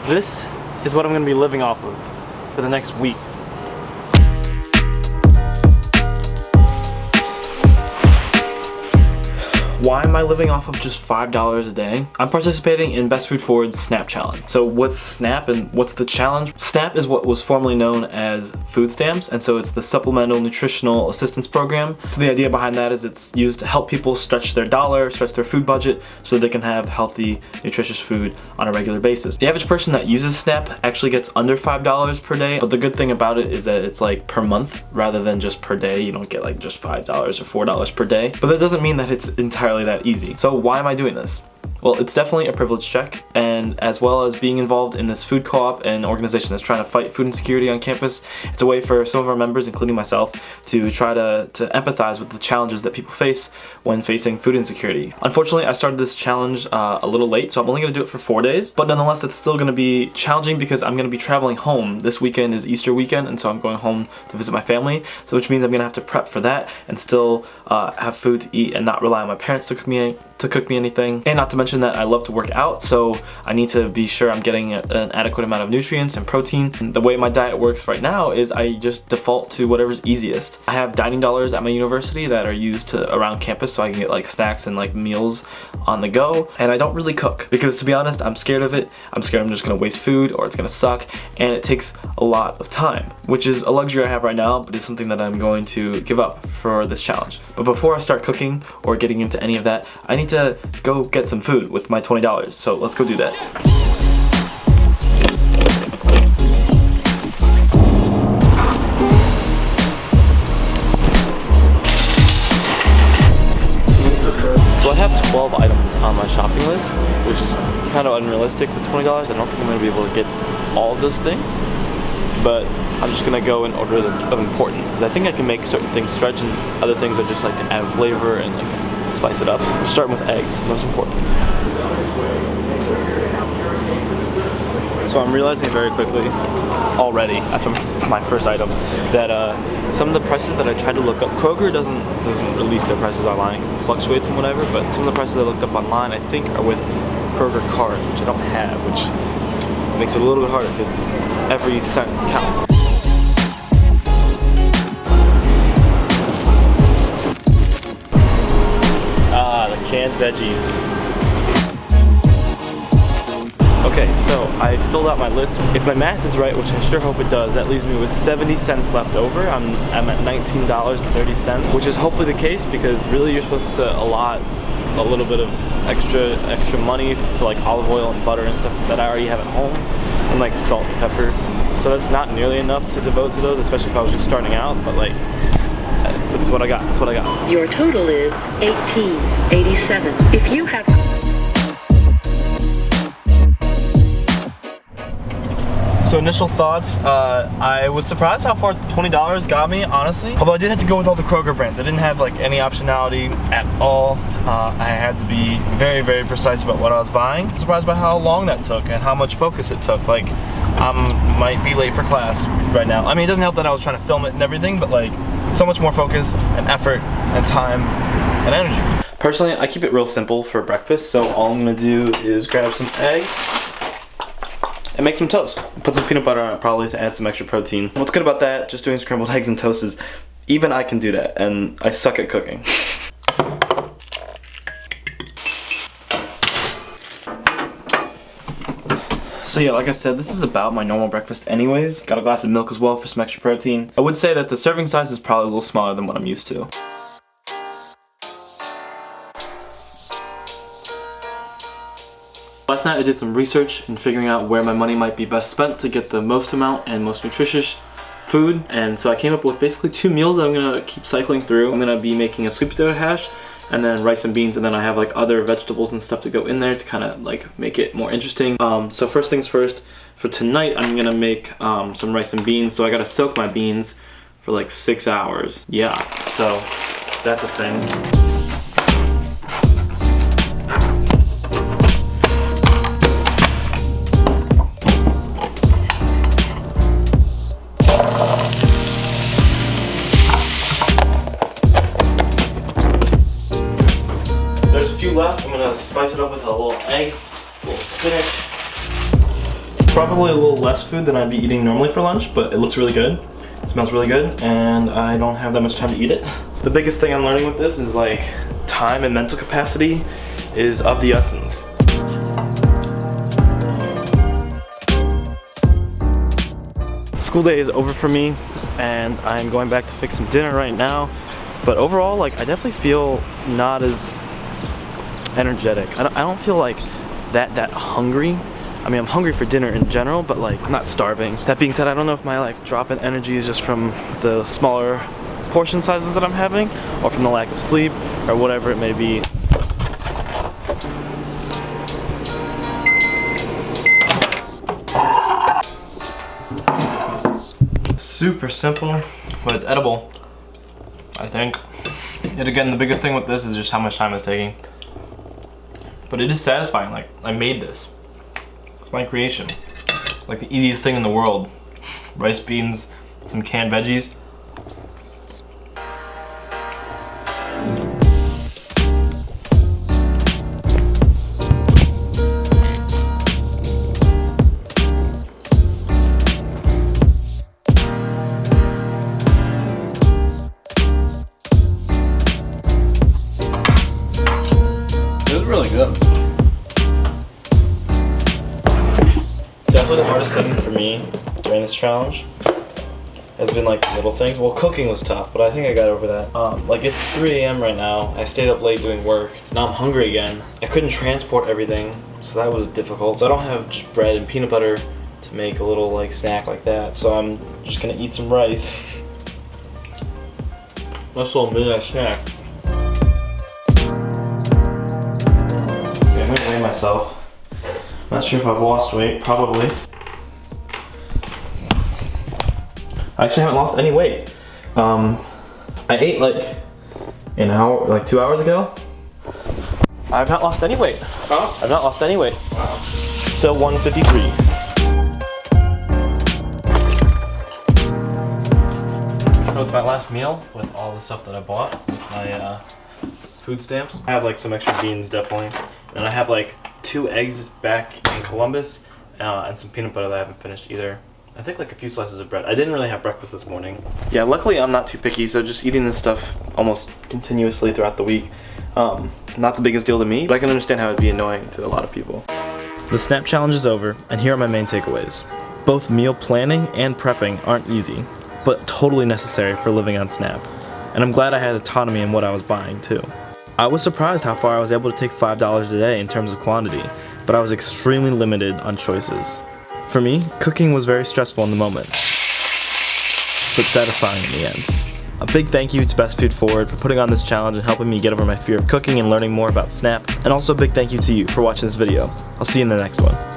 This is what I'm gonna be living off of for the next week. Why am I living off of just $5 a day? I'm participating in Best Food Forward's SNAP Challenge. So what's SNAP and what's the challenge? SNAP is what was formerly known as food stamps, and so it's the Supplemental Nutritional Assistance Program. So the idea behind that is it's used to help people stretch their dollar, stretch their food budget, so they can have healthy, nutritious food on a regular basis. The average person that uses SNAP actually gets under $5 per day, but the good thing about it is that it's like per month rather than just per day. You don't get like just $5 or $4 per day, but that doesn't mean that it's entirely that easy. So why am I doing this? Well, it's definitely a privilege check, and as well as being involved in this food co-op and organization that's trying to fight food insecurity on campus, it's a way for some of our members, including myself, to try to empathize with the challenges that people face when facing food insecurity. Unfortunately, I started this challenge a little late, so I'm only going to do it for 4 days, but nonetheless, that's still going to be challenging because I'm going to be traveling home. This weekend is Easter weekend, and so I'm going home to visit my family, so which means I'm going to have to prep for that and still have food to eat and not rely on my parents to cook me anything. And not to mention that I love to work out, so I need to be sure I'm getting an adequate amount of nutrients and protein. The way my diet works right now is I just default to whatever's easiest. I have dining dollars at my university that are used around campus, so I can get like snacks and like meals on the go, and I don't really cook because, to be honest, I'm scared of it. I'm scared I'm just gonna waste food or it's gonna suck, and it takes a lot of time, which is a luxury I have right now, but it's something that I'm going to give up for this challenge. But before I start cooking or getting into any of that, I need to go get some food with my $20, so let's go do that. So I have 12 items on my shopping list, which is kind of unrealistic with $20. I don't think I'm going to be able to get all of those things, but I'm just going to go in order of importance because I think I can make certain things stretch and other things are just like to add flavor and like spice it up. We're starting with eggs, most important. So I'm realizing very quickly already after my first item that some of the prices that I tried to look up, Kroger doesn't release their prices online, it fluctuates and whatever, but some of the prices I looked up online I think are with Kroger card, which I don't have, which makes it a little bit harder because every cent counts. The canned veggies. Okay, so I filled out my list. If my math is right, which I sure hope it does, that leaves me with 70 cents left over. I'm at $19.30, which is hopefully the case because really you're supposed to allot a little bit of extra money to like olive oil and butter and stuff that I already have at home, and like salt and pepper. So that's not nearly enough to devote to those, especially if I was just starting out, but like that's what I got. That's what I got. Your total is $18.87. If you have So initial thoughts, I was surprised how far $20 got me, honestly. Although I did have to go with all the Kroger brands. I didn't have like any optionality at all. I had to be very, very precise about what I was buying. I'm surprised by how long that took and how much focus it took. Like, I might be late for class right now. I mean, it doesn't help that I was trying to film it and everything, but like, so much more focus and effort and time and energy. Personally, I keep it real simple for breakfast, so all I'm gonna do is grab some eggs and make some toast. Put some peanut butter on it probably to add some extra protein. What's good about that, just doing scrambled eggs and toast, is even I can do that, and I suck at cooking. So yeah, like I said, this is about my normal breakfast anyways. Got a glass of milk as well for some extra protein. I would say that the serving size is probably a little smaller than what I'm used to. Last night I did some research in figuring out where my money might be best spent to get the most amount and most nutritious food, and so I came up with basically 2 meals that I'm gonna keep cycling through. I'm gonna be making a sweet potato hash and then rice and beans, and then I have like other vegetables and stuff to go in there to kind of like make it more interesting. So first things first, for tonight I'm gonna make some rice and beans. So I gotta soak my beans for like 6 hours. Yeah, so that's a thing. Left, I'm gonna spice it up with a little egg finished probably a little less food than I'd be eating normally for lunch, but it looks really good. It smells really good, and I don't have that much time to eat it. The biggest thing I'm learning with this is like time and mental capacity is of the essence. School day is over for me, and I'm going back to fix some dinner right now. But overall, like, I definitely feel not as energetic. I don't feel like that hungry. I mean, I'm hungry for dinner in general, but like, I'm not starving. That being said, I don't know if my like drop in energy is just from the smaller portion sizes that I'm having, or from the lack of sleep, or whatever it may be. Super simple, but it's edible, I think. Yet again, the biggest thing with this is just how much time it's taking. But it is satisfying. Like, I made this. It's my creation. Like the easiest thing in the world. Rice, beans, some canned veggies. Really good. Definitely the hardest thing for me during this challenge has been like the little things. Well, cooking was tough, but I think I got over that. Like, it's 3 a.m. right now. I stayed up late doing work. So now I'm hungry again. I couldn't transport everything, so that was difficult. So I don't have just bread and peanut butter to make a little like snack like that. So I'm just gonna eat some rice. Nice little midnight snack. I'm gonna weigh myself. Not sure if I've lost weight, probably. I actually haven't lost any weight. I ate like an hour, like 2 hours ago. I've not lost any weight. Huh? I've not lost any weight. Wow. Still 153. So it's my last meal with all the stuff that I bought. My food stamps. I have like some extra beans, definitely. And I have like 2 eggs back in Columbus and some peanut butter that I haven't finished either. I think like a few slices of bread. I didn't really have breakfast this morning. Yeah, luckily I'm not too picky, so just eating this stuff almost continuously throughout the week. Not the biggest deal to me, but I can understand how it'd be annoying to a lot of people. The Snap challenge is over, and here are my main takeaways. Both meal planning and prepping aren't easy, but totally necessary for living on Snap. And I'm glad I had autonomy in what I was buying too. I was surprised how far I was able to take $5 a day in terms of quantity, but I was extremely limited on choices. For me, cooking was very stressful in the moment, but satisfying in the end. A big thank you to Best Food Forward for putting on this challenge and helping me get over my fear of cooking and learning more about Snap, and also a big thank you to you for watching this video. I'll see you in the next one.